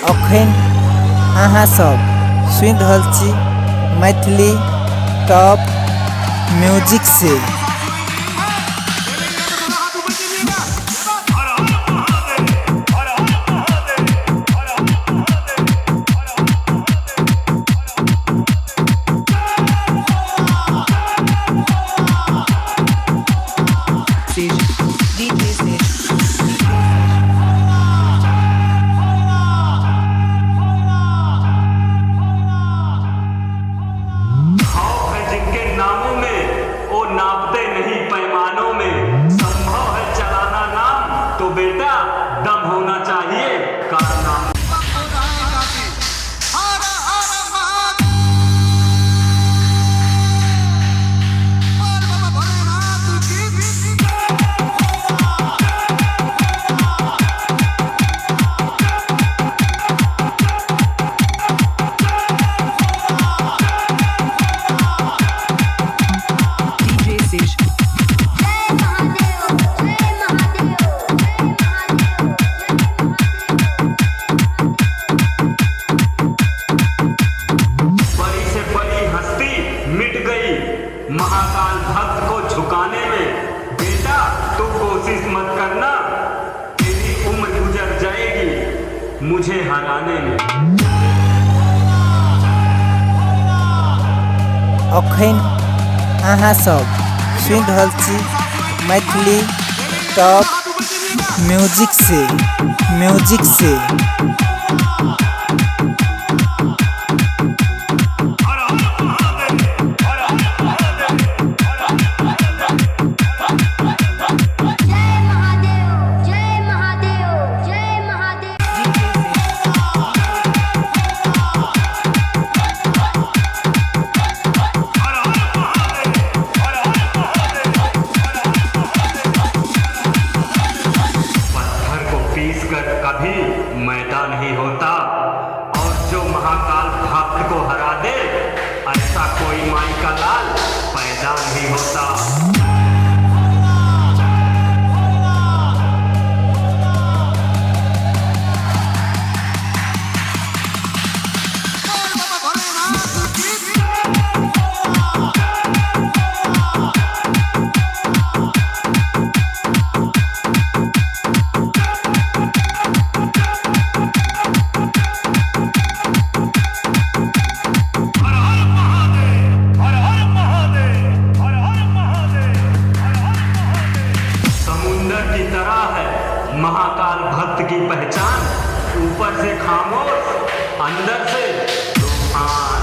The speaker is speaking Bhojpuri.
अखन अहाँ सब सुनि रहल छी मैथिली टॉप म्यूजिक से। नापते नहीं पैमानों में, संभव है चलाना नाम तो बेटा दम होना चाहिए कारनामा। महाकाल भक्त को झुकाने में बेटा तू कोशिश मत करना, तेरी उम्र गुजर जाएगी मुझे हराने में। अखन अहाँ सब सुनि रहल छी मैथिली टॉप म्यूजिक से। कभी मैदा नहीं होता और जो महाकाल भक्त को हरा दे ऐसा कोई माई का लाल पैदा नहीं होता। की तरह है महाकाल भक्त की पहचान, ऊपर से खामोश अंदर से तूफान।